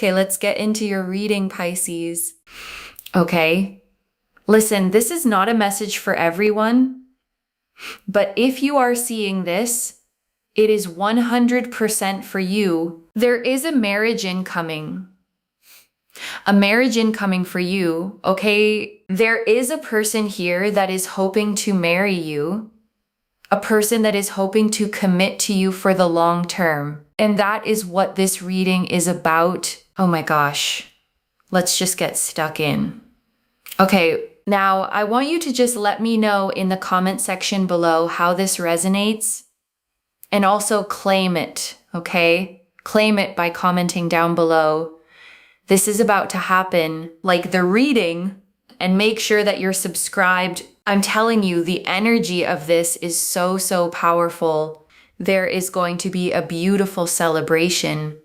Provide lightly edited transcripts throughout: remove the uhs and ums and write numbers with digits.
Okay, let's get into your reading, Pisces. Okay. Listen, this is not a message for everyone, but if you are seeing this, it is 100% for you. There is a marriage incoming. A marriage incoming for you, okay? There is a person here that is hoping to marry you. A person that is hoping to commit to you for the long term. And that is what this reading is about. Oh my gosh. Let's just get stuck in. Okay, now I want you to just let me know in the comment section below how this resonates. And also claim it, okay? Claim it by commenting down below. This is about to happen, like the reading, and make sure that you're subscribed. I'm telling you, the energy of this is so, so powerful. There is going to be a beautiful celebration.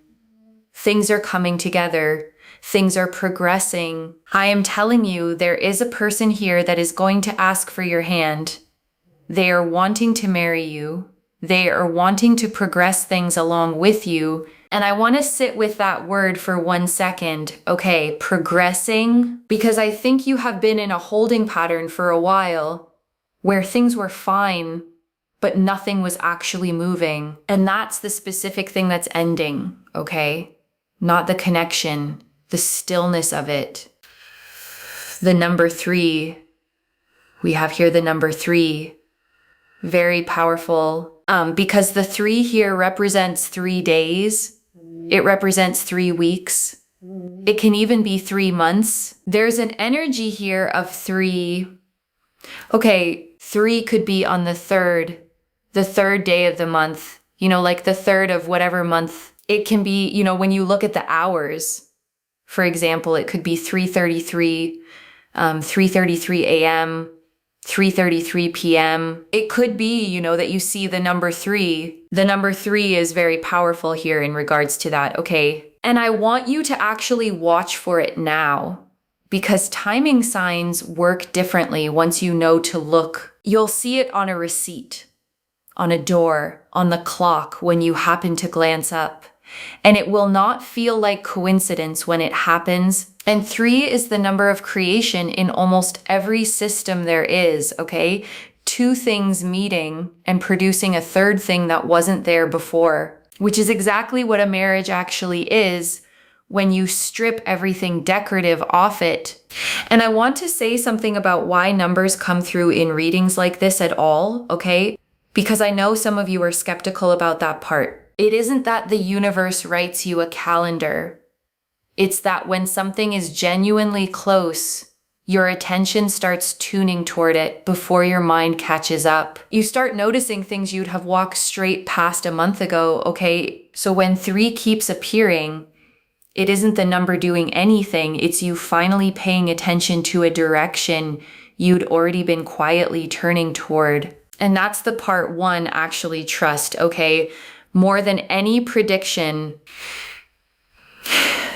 Things are coming together. Things are progressing. I am telling you, there is a person here that is going to ask for your hand. They are wanting to marry you. They are wanting to progress things along with you. And I want to sit with that word for 1 second. Okay, progressing, because I think you have been in a holding pattern for a while where things were fine, but nothing was actually moving. And that's the specific thing that's ending, okay? Not the connection, the stillness of it. The number 3, we have here the number 3. Very powerful. Because the 3 here represents 3 days. It represents 3 weeks. It can even be 3 months. There's an energy here of 3. Okay, 3 could be on the 3rd day of the month, like the 3rd of whatever month. It can be, when you look at the hours, for example, it could be 3:33, 3:33 a.m., 3:33 p.m. It could be, that you see the number 3. The number 3 is very powerful here in regards to that, okay? And I want you to actually watch for it now, because timing signs work differently once you know to look. You'll see it on a receipt, on a door, on the clock when you happen to glance up. And it will not feel like coincidence when it happens. And 3 is the number of creation in almost every system there is, okay? 2 things meeting and producing a 3rd thing that wasn't there before, which is exactly what a marriage actually is when you strip everything decorative off it. And I want to say something about why numbers come through in readings like this at all, okay? Because I know some of you are skeptical about that part. It isn't that the universe writes you a calendar. It's that when something is genuinely close, your attention starts tuning toward it before your mind catches up. You start noticing things you'd have walked straight past a month ago, okay? So when 3 keeps appearing, it isn't the number doing anything. It's you finally paying attention to a direction you'd already been quietly turning toward. And that's the part 1, actually trust, okay? More than any prediction,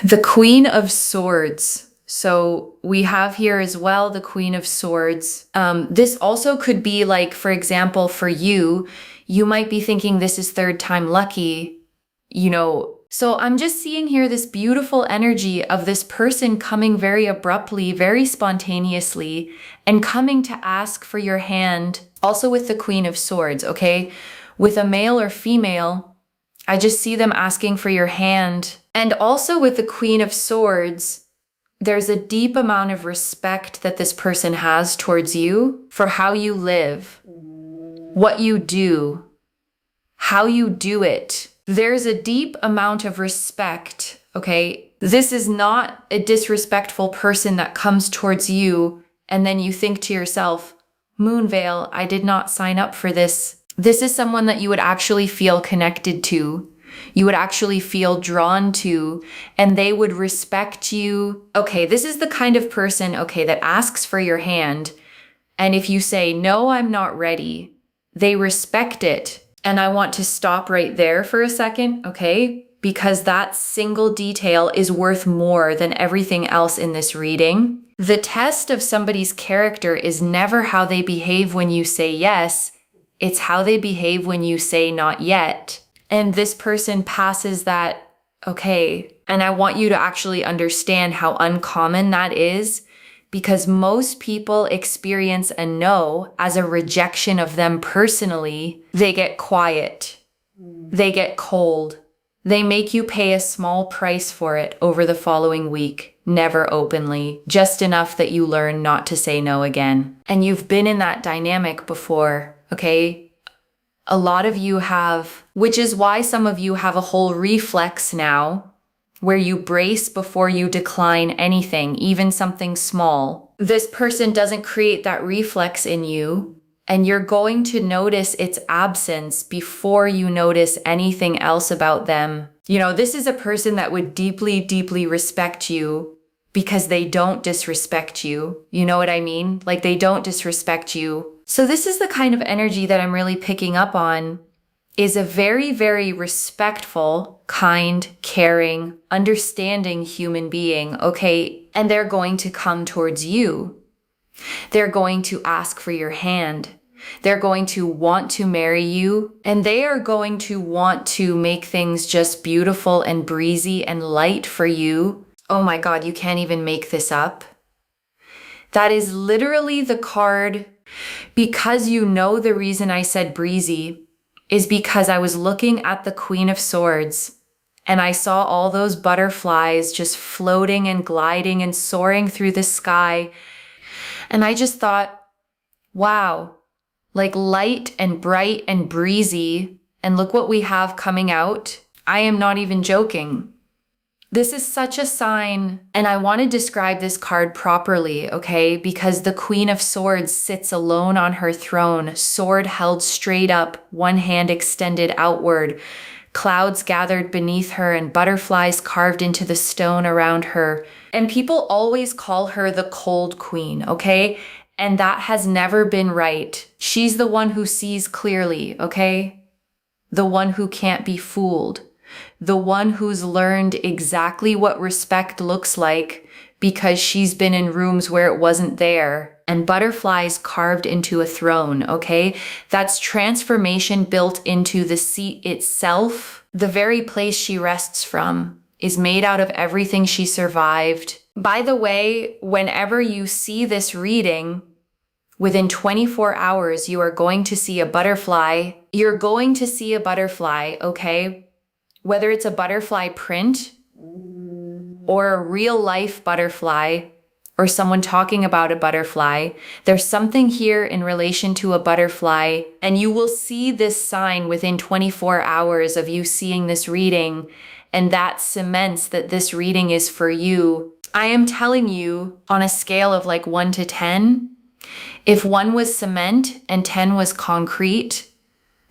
the Queen of Swords. So we have here as well the Queen of Swords. This also could be like, for example, for you, you might be thinking this is 3rd time lucky, So I'm just seeing here this beautiful energy of this person coming very abruptly, very spontaneously, and coming to ask for your hand. Also with the Queen of Swords, okay? With a male or female, I just see them asking for your hand. And also with the Queen of Swords, there's a deep amount of respect that this person has towards you for how you live, what you do, how you do it. There's a deep amount of respect, okay? This is not a disrespectful person that comes towards you and then you think to yourself, Moonveil, I did not sign up for this. This is someone that you would actually feel connected to. You would actually feel drawn to, and they would respect you. Okay, this is the kind of person, okay, that asks for your hand. And if you say, no, I'm not ready, they respect it. And I want to stop right there for a second, okay? Because that single detail is worth more than everything else in this reading. The test of somebody's character is never how they behave when you say yes. It's how they behave when you say not yet. And this person passes that Okay. And I want you to actually understand how uncommon that is, because most people experience a no as a rejection of them personally. They get quiet. They get cold. They make you pay a small price for it over the following week, never openly, just enough that you learn not to say no again. And you've been in that dynamic before, okay? A lot of you have, which is why some of you have a whole reflex now, where you brace before you decline anything, even something small. This person doesn't create that reflex in you, and you're going to notice its absence before you notice anything else about them. You know, this is a person that would deeply, deeply respect you because they don't disrespect you. You know what I mean? Like, they don't disrespect you. So this is the kind of energy that I'm really picking up on, is a very, very respectful, kind, caring, understanding human being, okay? And they're going to come towards you. They're going to ask for your hand. They're going to want to marry you, and they are going to want to make things just beautiful and breezy and light for you. Oh my God, you can't even make this up. That is literally the card. Because you know the reason I said breezy is because I was looking at the Queen of Swords and I saw all those butterflies just floating and gliding and soaring through the sky. And I just thought, wow, like light and bright and breezy. And look what we have coming out. I am not even joking. This is such a sign, and I want to describe this card properly, okay? Because the Queen of Swords sits alone on her throne, sword held straight up, one hand extended outward, clouds gathered beneath her and butterflies carved into the stone around her. And people always call her the cold queen, okay? And that has never been right. She's the one who sees clearly, okay? The one who can't be fooled. The one who's learned exactly what respect looks like because she's been in rooms where it wasn't there. And butterflies carved into a throne, okay? That's transformation built into the seat itself. The very place she rests from is made out of everything she survived. By the way, whenever you see this reading, within 24 hours, you are going to see a butterfly. You're going to see a butterfly, okay? Whether it's a butterfly print or a real life butterfly or someone talking about a butterfly, there's something here in relation to a butterfly, and you will see this sign within 24 hours of you seeing this reading, and that cements that this reading is for you. I am telling you, on a scale of like 1 to 10, if 1 was cement and 10 was concrete,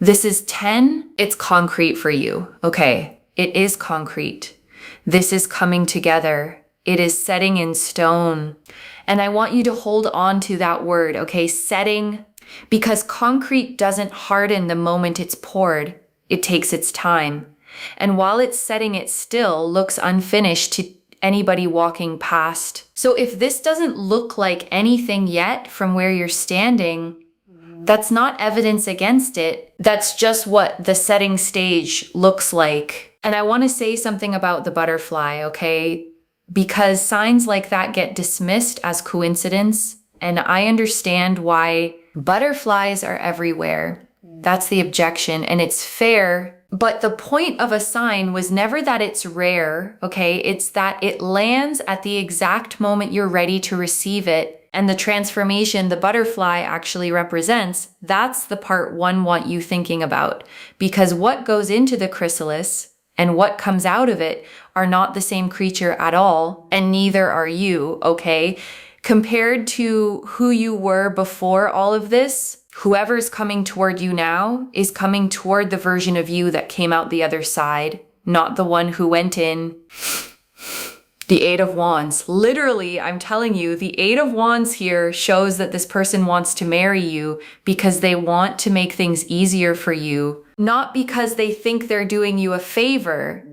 this is 10, it's concrete for you. Okay, it is concrete. This is coming together. It is setting in stone. And I want you to hold on to that word, okay? Setting, because concrete doesn't harden the moment it's poured. It takes its time. And while it's setting, it still looks unfinished to anybody walking past. So if this doesn't look like anything yet from where you're standing, that's not evidence against it. That's just what the setting stage looks like. And I want to say something about the butterfly, okay? Because signs like that get dismissed as coincidence. And I understand why butterflies are everywhere. That's the objection, and it's fair. But the point of a sign was never that it's rare, okay? It's that it lands at the exact moment you're ready to receive it. And the transformation the butterfly actually represents, that's the part one want you thinking about. Because what goes into the chrysalis and what comes out of it are not the same creature at all, and neither are you, okay? Compared to who you were before all of this, whoever's coming toward you now is coming toward the version of you that came out the other side, not the one who went in. The Eight of Wands. Literally, I'm telling you, the Eight of Wands here shows that this person wants to marry you because they want to make things easier for you, not because they think they're doing you a favor,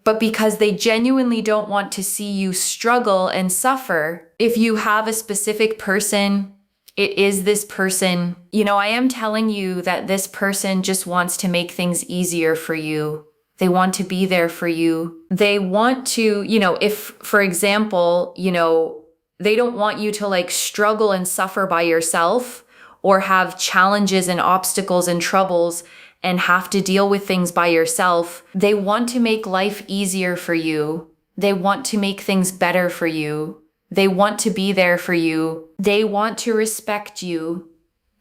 but because they genuinely don't want to see you struggle and suffer. If you have a specific person, it is this person. You know, I am telling you that this person just wants to make things easier for you. They want to be there for you. They want to, if, for example, they don't want you to like struggle and suffer by yourself or have challenges and obstacles and troubles and have to deal with things by yourself. They want to make life easier for you. They want to make things better for you. They want to be there for you. They want to respect you.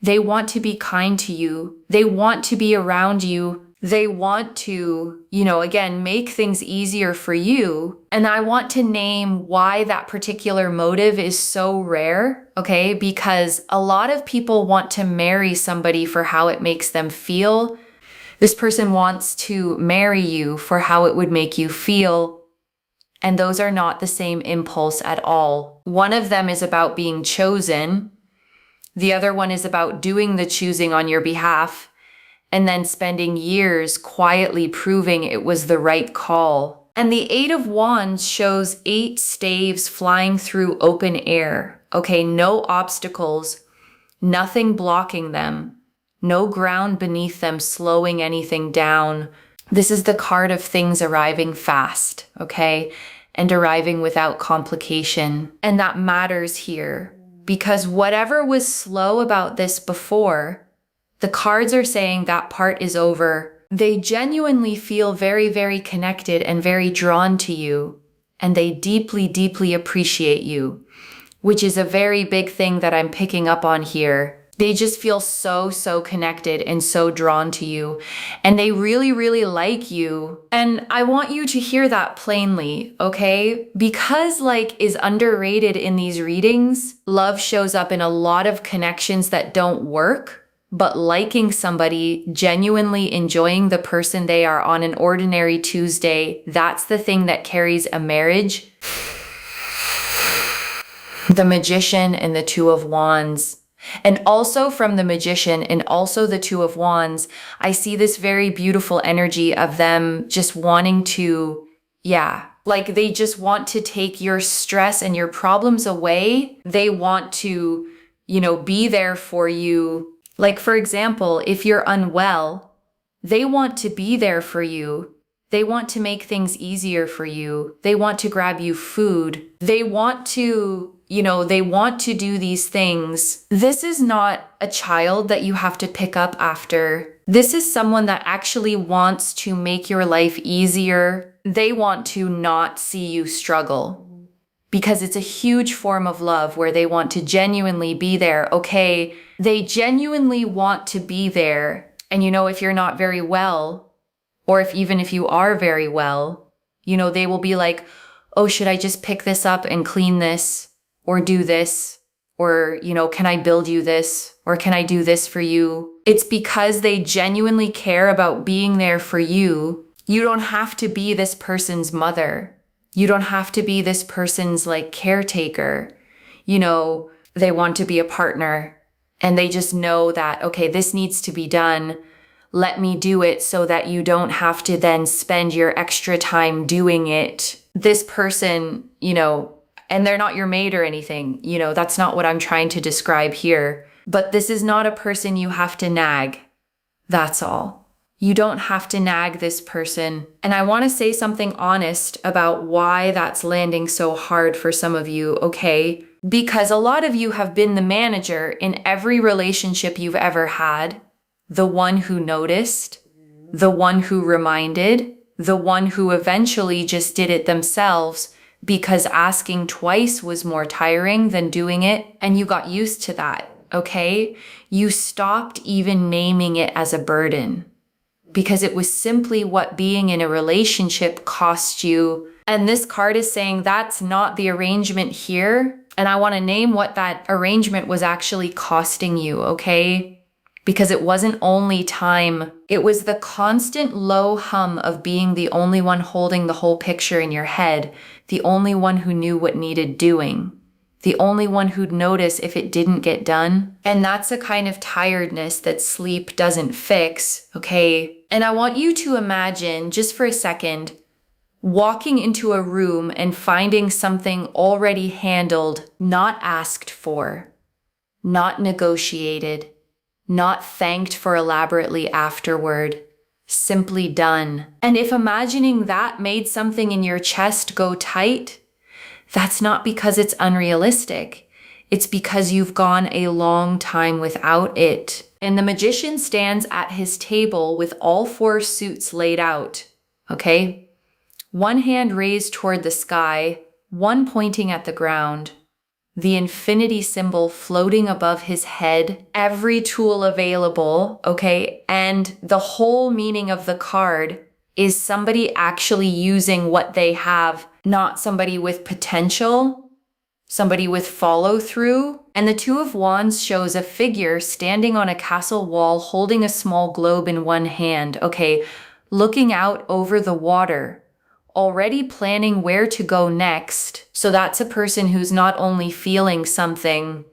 They want to be kind to you. They want to be around you. They want to, again, make things easier for you. And I want to name why that particular motive is so rare, okay? Because a lot of people want to marry somebody for how it makes them feel. This person wants to marry you for how it would make you feel. And those are not the same impulse at all. One of them is about being chosen. The other one is about doing the choosing on your behalf and then spending years quietly proving it was the right call. And the Eight of Wands shows 8 staves flying through open air. Okay, no obstacles, nothing blocking them, no ground beneath them slowing anything down. This is the card of things arriving fast, okay, and arriving without complication. And that matters here because whatever was slow about this before, the cards are saying that part is over. They genuinely feel very, very connected and very drawn to you. And they deeply, deeply appreciate you, which is a very big thing that I'm picking up on here. They just feel so, so connected and so drawn to you. And they really, really like you. And I want you to hear that plainly, okay? Because is underrated in these readings, love shows up in a lot of connections that don't work. But liking somebody, genuinely enjoying the person they are on an ordinary Tuesday, that's the thing that carries a marriage. The Magician and the Two of Wands. And also from the Magician and also the Two of Wands, I see this very beautiful energy of them just wanting to, they just want to take your stress and your problems away. They want to, be there for you. Like, for example, if you're unwell, they want to be there for you. They want to make things easier for you. They want to grab you food. They want to, they want to do these things. This is not a child that you have to pick up after. This is someone that actually wants to make your life easier. They want to not see you struggle. Because it's a huge form of love where they want to genuinely be there, okay? They genuinely want to be there. And if you're not very well, or even if you are very well, they will be like, oh, should I just pick this up and clean this or do this? Or, can I build you this? Or can I do this for you? It's because they genuinely care about being there for you. You don't have to be this person's mother. You don't have to be this person's caretaker. They want to be a partner and they just know that, okay, this needs to be done. Let me do it so that you don't have to then spend your extra time doing it. This person, and they're not your mate or anything, that's not what I'm trying to describe here. But this is not a person you have to nag. That's all. You don't have to nag this person. And I want to say something honest about why that's landing so hard for some of you, okay? Because a lot of you have been the manager in every relationship you've ever had, the one who noticed, the one who reminded, the one who eventually just did it themselves because asking twice was more tiring than doing it, and you got used to that, okay? You stopped even naming it as a burden. Because it was simply what being in a relationship cost you. And this card is saying that's not the arrangement here. And I want to name what that arrangement was actually costing you, okay? Because it wasn't only time. It was the constant low hum of being the only one holding the whole picture in your head, the only one who knew what needed doing. The only one who'd notice if it didn't get done. And that's a kind of tiredness that sleep doesn't fix, okay? And I want you to imagine, just for a second, walking into a room and finding something already handled, not asked for, not negotiated, not thanked for elaborately afterward. simply done. And if imagining that made something in your chest go tight, that's not because it's unrealistic. It's because you've gone a long time without it. And the magician stands at his table with all 4 suits laid out, okay? One hand raised toward the sky, one pointing at the ground. The infinity symbol floating above his head, every tool available, okay? And the whole meaning of the card is somebody actually using what they have, not somebody with potential, somebody with follow through. And the 2 of Wands shows a figure standing on a castle wall holding a small globe in one hand, okay? Looking out over the water, already planning where to go next. So that's a person who's not only feeling something,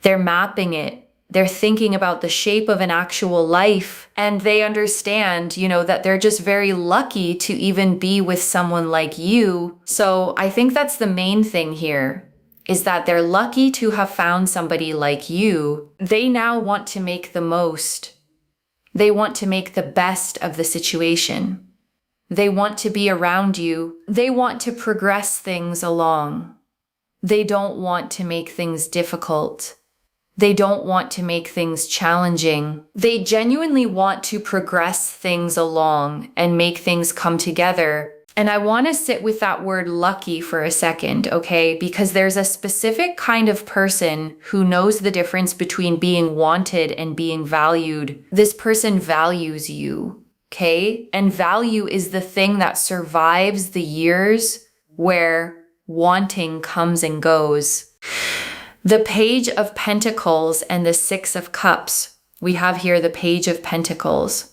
they're mapping it. They're thinking about the shape of an actual life, and they understand, that they're just very lucky to even be with someone like you. So I think that's the main thing here, is that they're lucky to have found somebody like you. They now want to make the most. They want to make the best of the situation. They want to be around you. They want to progress things along. They don't want to make things difficult. They don't want to make things challenging. They genuinely want to progress things along and make things come together. And I want to sit with that word lucky for a second, okay? Because there's a specific kind of person who knows the difference between being wanted and being valued. This person values you, okay? And value is the thing that survives the years where wanting comes and goes. The Page of Pentacles and the 6 of Cups. We have here the Page of Pentacles.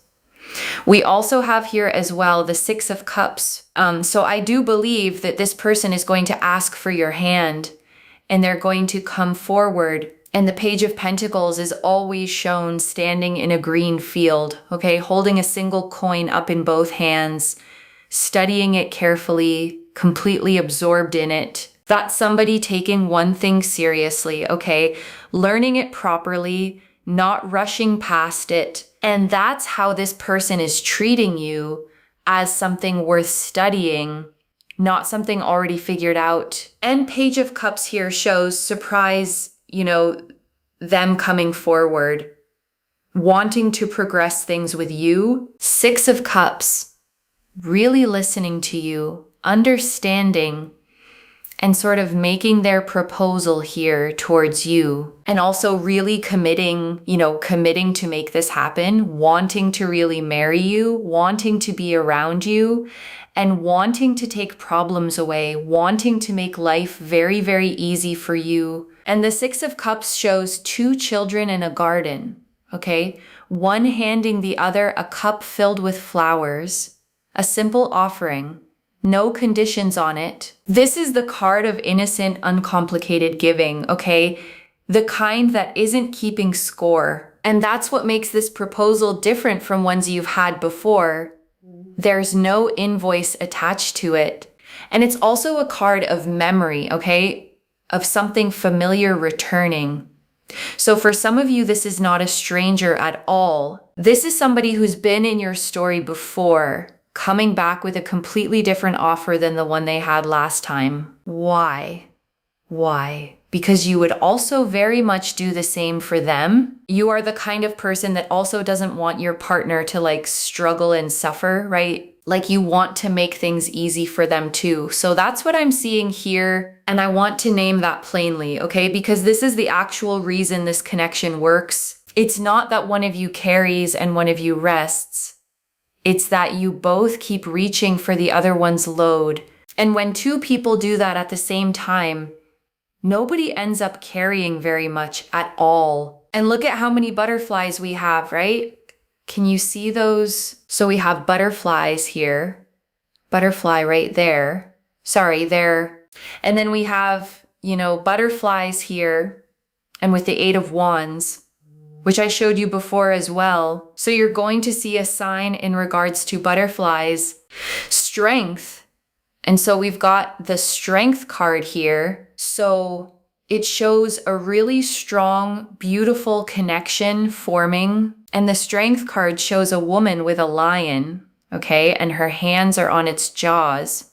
We also have here as well the 6 of Cups. So I do believe that this person is going to ask for your hand and they're going to come forward. And the Page of Pentacles is always shown standing in a green field, okay, holding a single coin up in both hands, studying it carefully, completely absorbed in it. That's somebody taking one thing seriously, okay? Learning it properly, not rushing past it. And that's how this person is treating you, as something worth studying, not something already figured out. And Page of Cups here shows surprise, them coming forward, wanting to progress things with you. 6 of Cups, really listening to you, understanding, and sort of making their proposal here towards you. And also really committing to make this happen, wanting to really marry you, wanting to be around you, and wanting to take problems away, wanting to make life very, very easy for you. And the 6 of Cups shows 2 children in a garden, okay? One handing the other a cup filled with flowers, a simple offering. No conditions on it. This is the card of innocent, uncomplicated giving, okay? The kind that isn't keeping score. And that's what makes this proposal different from ones you've had before. There's no invoice attached to it. And it's also a card of memory, okay? Of something familiar returning. So for some of you, this is not a stranger at all. This is somebody who's been in your story before, coming back with a completely different offer than the one they had last time. Why? Because you would also very much do the same for them. You are the kind of person that also doesn't want your partner to struggle and suffer, right? You want to make things easy for them too. So that's what I'm seeing here. And I want to name that plainly, okay? Because this is the actual reason this connection works. It's not that one of you carries and one of you rests. It's that you both keep reaching for the other one's load. And when 2 people do that at the same time, nobody ends up carrying very much at all. And look at how many butterflies we have, right? Can you see those? So we have butterflies here, butterfly right there. Sorry, there. And then we have, butterflies here, and with the 8 of Wands, which I showed you before as well. So you're going to see a sign in regards to butterflies, strength. And so we've got the strength card here. So it shows a really strong, beautiful connection forming. And the Strength card shows a woman with a lion, okay? And her hands are on its jaws.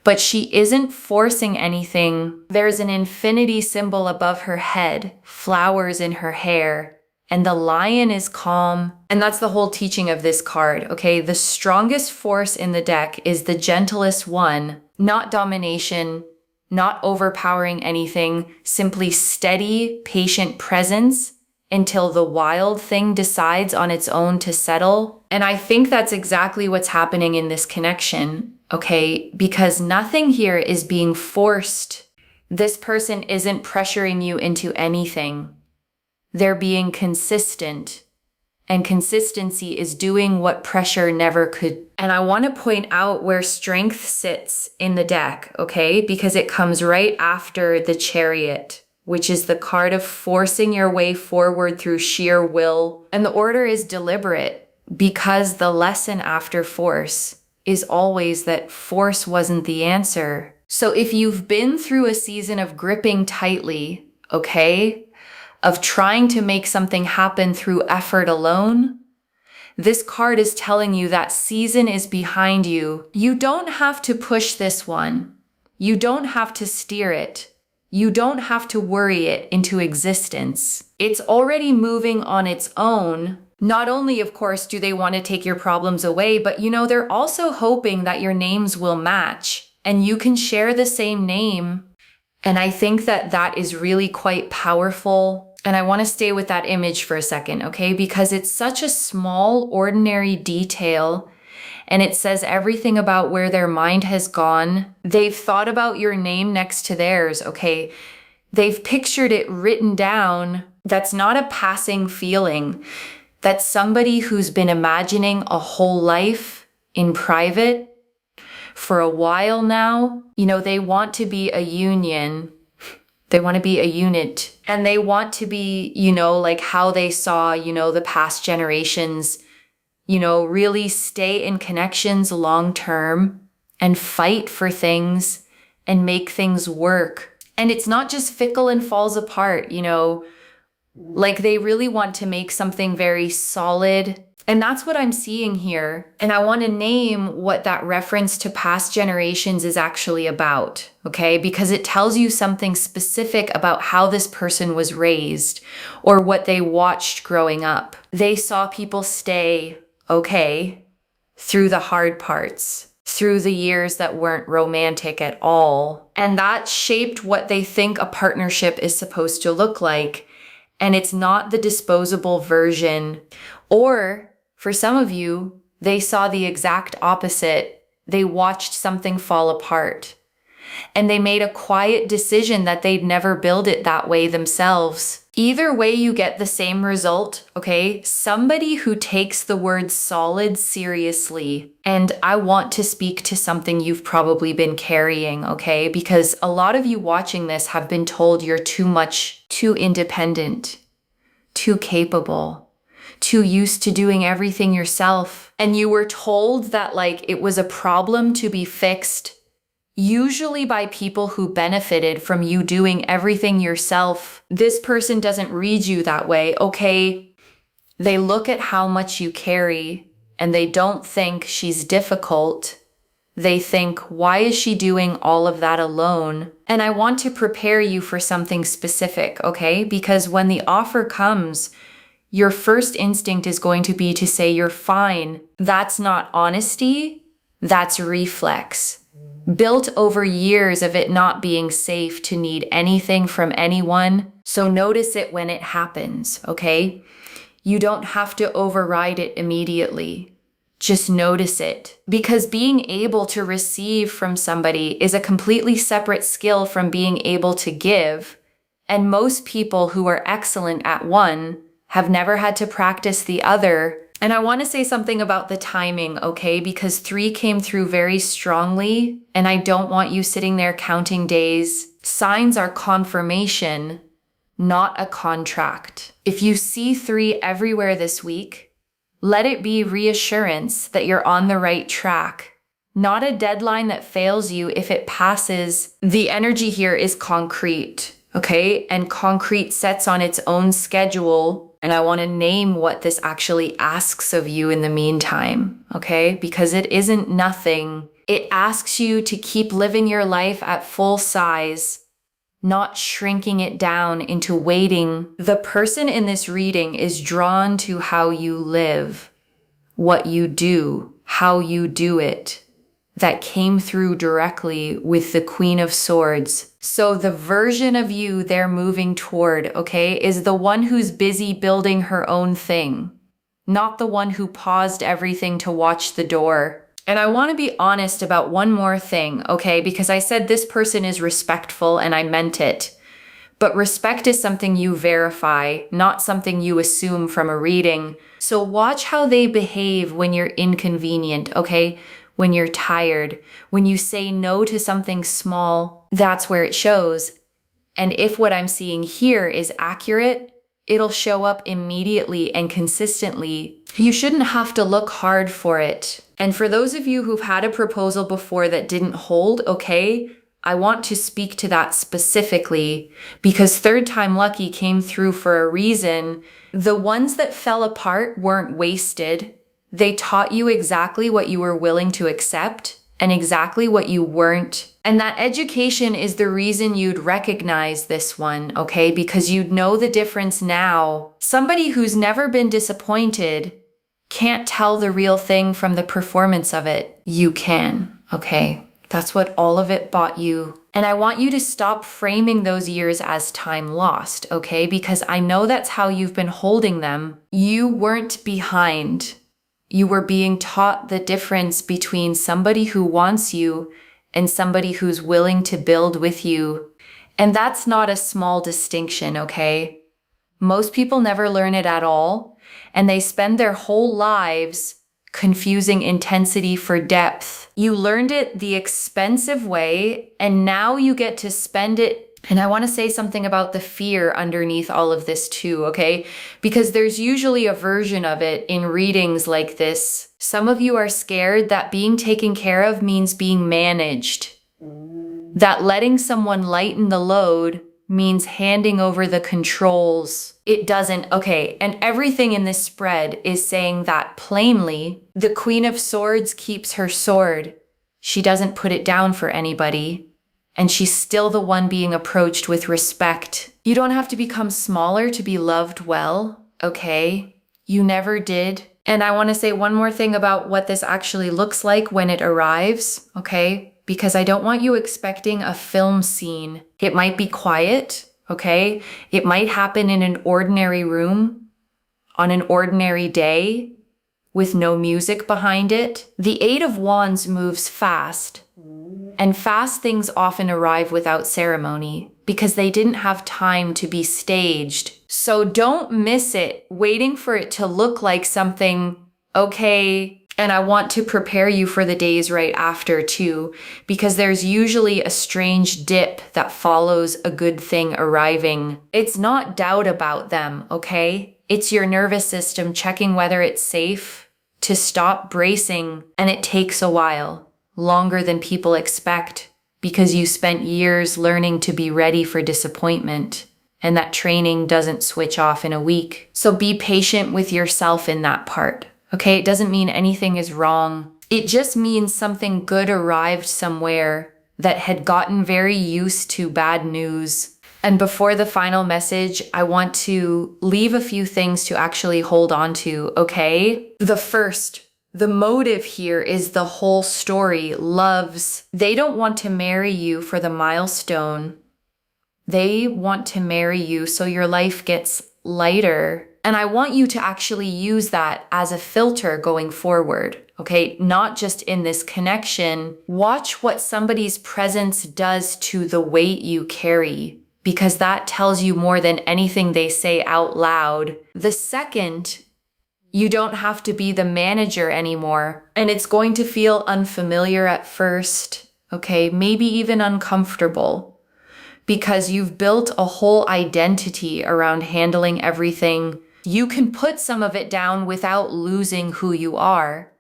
But she isn't forcing anything. There's an infinity symbol above her head, flowers in her hair, and the lion is calm. And that's the whole teaching of this card, okay? The strongest force in the deck is the gentlest one, not domination, not overpowering anything, simply steady, patient presence until the wild thing decides on its own to settle. And I think that's exactly what's happening in this connection, okay? Because nothing here is being forced. This person isn't pressuring you into anything. They're being consistent. And consistency is doing what pressure never could. And I want to point out where Strength sits in the deck, okay? Because it comes right after the Chariot, which is the card of forcing your way forward through sheer will. And the order is deliberate because the lesson after force is always that force wasn't the answer. So if you've been through a season of gripping tightly, okay, of trying to make something happen through effort alone, this card is telling you that season is behind you. You don't have to push this one. You don't have to steer it. You don't have to worry it into existence. It's already moving on its own. Not only, of course, do they want to take your problems away, but they're also hoping that your names will match and you can share the same name. And I think that that is really quite powerful. And I want to stay with that image for a second, okay? Because it's such a small, ordinary detail, and it says everything about where their mind has gone. They've thought about your name next to theirs, okay? They've pictured it written down. That's not a passing feeling. That's somebody who's been imagining a whole life in private for a while now. They want to be a union. They want to be a unit, and they want to be, like how they saw, the past generations, really stay in connections long term and fight for things and make things work. And it's not just fickle and falls apart, like they really want to make something very solid. And that's what I'm seeing here. And I want to name what that reference to past generations is actually about, okay? Because it tells you something specific about how this person was raised or what they watched growing up. They saw people stay, okay, through the hard parts, through the years that weren't romantic at all. And that shaped what they think a partnership is supposed to look like. And it's not the disposable version. Or for some of you, they saw the exact opposite. They watched something fall apart. And they made a quiet decision that they'd never build it that way themselves. Either way, you get the same result, okay? Somebody who takes the word solid seriously. And I want to speak to something you've probably been carrying, okay? Because a lot of you watching this have been told you're too much, too independent, too capable, too used to doing everything yourself. And you were told that it was a problem to be fixed, usually by people who benefited from you doing everything yourself. This person doesn't read you that way, okay? They look at how much you carry and they don't think she's difficult. They think, why is she doing all of that alone? And I want to prepare you for something specific, okay? Because when the offer comes, your first instinct is going to be to say you're fine. That's not honesty. That's reflex. Built over years of it not being safe to need anything from anyone. So notice it when it happens, okay? You don't have to override it immediately. Just notice it. Because being able to receive from somebody is a completely separate skill from being able to give. And most people who are excellent at one have never had to practice the other. And I want to say something about the timing, okay? Because 3 came through very strongly, and I don't want you sitting there counting days. Signs are confirmation, not a contract. If you see 3 everywhere this week, let it be reassurance that you're on the right track, not a deadline that fails you if it passes. The energy here is concrete. okay? And concrete sets on its own schedule. And I want to name what this actually asks of you in the meantime, okay? Because it isn't nothing. It asks you to keep living your life at full size, not shrinking it down into waiting. The person in this reading is drawn to how you live, what you do, how you do it. That came through directly with the Queen of Swords. So the version of you they're moving toward, okay, is the one who's busy building her own thing, not the one who paused everything to watch the door. And I want to be honest about one more thing, okay, because I said this person is respectful and I meant it. But respect is something you verify, not something you assume from a reading. So watch how they behave when you're inconvenient, okay? When you're tired, when you say no to something small, that's where it shows. And if what I'm seeing here is accurate, it'll show up immediately and consistently. You shouldn't have to look hard for it. And for those of you who've had a proposal before that didn't hold, okay, I want to speak to that specifically because third time lucky came through for a reason. The ones that fell apart weren't wasted. They taught you exactly what you were willing to accept and exactly what you weren't. And that education is the reason you'd recognize this one, okay? Because you'd know the difference now. Somebody who's never been disappointed can't tell the real thing from the performance of it. You can, okay? That's what all of it bought you. And I want you to stop framing those years as time lost, okay? Because I know that's how you've been holding them. You weren't behind. You were being taught the difference between somebody who wants you and somebody who's willing to build with you. And that's not a small distinction, okay? Most people never learn it at all, and they spend their whole lives confusing intensity for depth. You learned it the expensive way, and now you get to spend it. And I want to say something about the fear underneath all of this too, okay? Because there's usually a version of it in readings like this. Some of you are scared that being taken care of means being managed. That letting someone lighten the load means handing over the controls. It doesn't, okay? And everything in this spread is saying that plainly. The Queen of Swords keeps her sword. She doesn't put it down for anybody. And she's still the one being approached with respect. You don't have to become smaller to be loved well, okay? You never did. And I want to say one more thing about what this actually looks like when it arrives, okay? Because I don't want you expecting a film scene. It might be quiet, okay? It might happen in an ordinary room, on an ordinary day, with no music behind it. The Eight of Wands moves fast. And fast things often arrive without ceremony because they didn't have time to be staged. So don't miss it, waiting for it to look like something, okay? And I want to prepare you for the days right after too, because there's usually a strange dip that follows a good thing arriving. It's not doubt about them, okay? It's your nervous system checking whether it's safe to stop bracing, and it takes a while. Longer than people expect, because you spent years learning to be ready for disappointment, and that training doesn't switch off in a week. So be patient with yourself in that part, okay? It doesn't mean anything is wrong. It just means something good arrived somewhere that had gotten very used to bad news. And before the final message, I want to leave a few things to actually hold on to, okay? The motive here is the whole story. Loves. They don't want to marry you for the milestone. They want to marry you so your life gets lighter. And I want you to actually use that as a filter going forward, okay? Not just in this connection. Watch what somebody's presence does to the weight you carry, because that tells you more than anything they say out loud. The second, you don't have to be the manager anymore, and it's going to feel unfamiliar at first, okay? Maybe even uncomfortable, because you've built a whole identity around handling everything. You can put some of it down without losing who you are,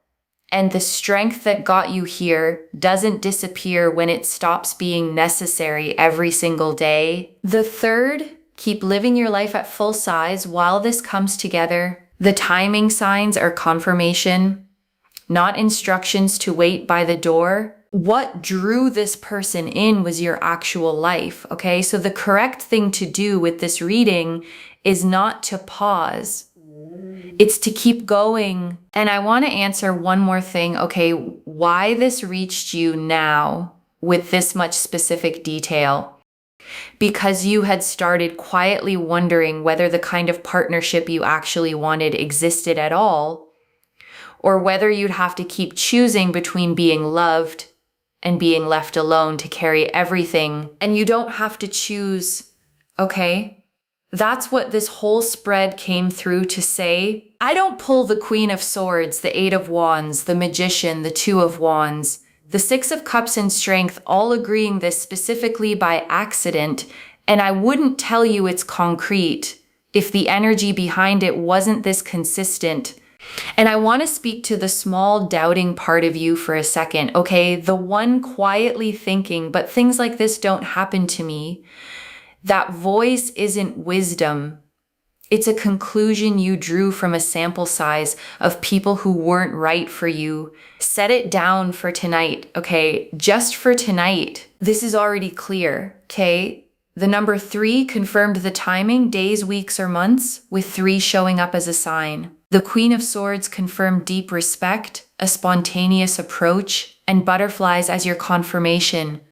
And the strength that got you here doesn't disappear when it stops being necessary every single day. The third, keep living your life at full size while this comes together. The timing signs are confirmation, not instructions to wait by the door. What drew this person in was your actual life, okay? So the correct thing to do with this reading is not to pause. It's to keep going. And I want to answer one more thing, okay? Why this reached you now with this much specific detail? Because you had started quietly wondering whether the kind of partnership you actually wanted existed at all, or whether you'd have to keep choosing between being loved and being left alone to carry everything. And you don't have to choose, okay? That's what this whole spread came through to say. I don't pull the Queen of Swords, the Eight of Wands, the Magician, the Two of Wands, the Six of Cups and Strength, all agreeing this specifically by accident, and I wouldn't tell you it's concrete if the energy behind it wasn't this consistent. And I want to speak to the small doubting part of you for a second, okay? The one quietly thinking, but things like this don't happen to me. That voice isn't wisdom. It's a conclusion you drew from a sample size of people who weren't right for you. Set it down for tonight, okay? Just for tonight. This is already clear, okay? The number 3 confirmed the timing, days, weeks, or months, with 3 showing up as a sign. The Queen of Swords confirmed deep respect, a spontaneous approach, and butterflies as your confirmation.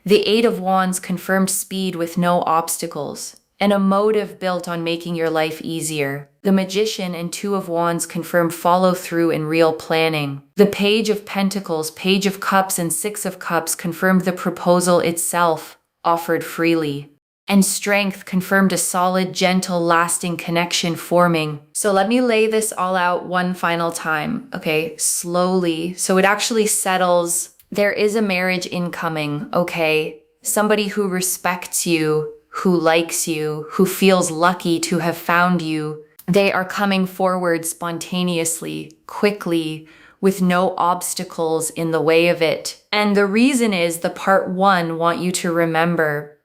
The Eight of Wands confirmed speed with no obstacles, and a motive built on making your life easier. The Magician and Two of Wands confirmed follow through and real planning. The Page of Pentacles, Page of Cups, and Six of Cups confirmed the proposal itself, offered freely. And Strength confirmed a solid, gentle, lasting connection forming. So let me lay this all out one final time, okay, slowly, so it actually settles. There is a marriage incoming, okay? Somebody who respects you, who likes you, who feels lucky to have found you. They are coming forward spontaneously, quickly, with no obstacles in the way of it. And the reason is the part 1 want you to remember.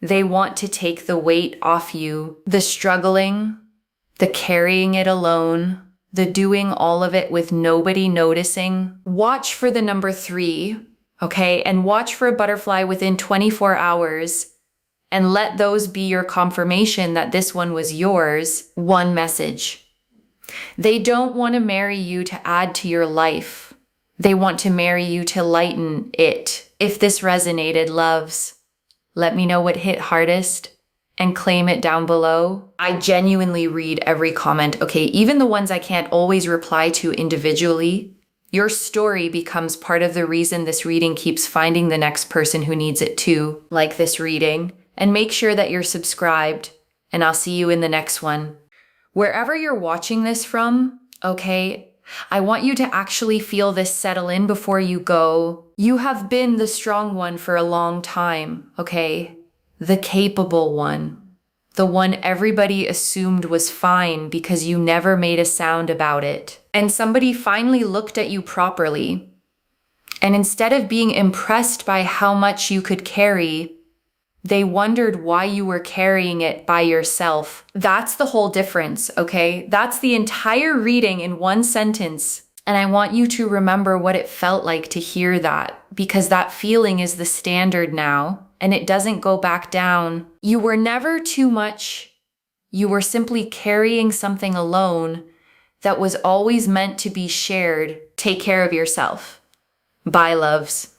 They want to take the weight off you, the struggling, the carrying it alone, the doing all of it with nobody noticing. Watch for the number 3, okay? And watch for a butterfly within 24 hours. And let those be your confirmation that this one was yours. One message. They don't want to marry you to add to your life. They want to marry you to lighten it. If this resonated, loves, let me know what hit hardest and claim it down below. I genuinely read every comment, okay? Even the ones I can't always reply to individually. Your story becomes part of the reason this reading keeps finding the next person who needs it too, like this reading. And make sure that you're subscribed, and I'll see you in the next one. Wherever you're watching this from, okay, I want you to actually feel this settle in before you go. You have been the strong one for a long time, okay? The capable one. The one everybody assumed was fine because you never made a sound about it. And somebody finally looked at you properly. And instead of being impressed by how much you could carry, they wondered why you were carrying it by yourself. That's the whole difference, okay? That's the entire reading in one sentence. And I want you to remember what it felt like to hear that, because that feeling is the standard now, and it doesn't go back down. You were never too much. You were simply carrying something alone that was always meant to be shared. Take care of yourself. Bye, loves.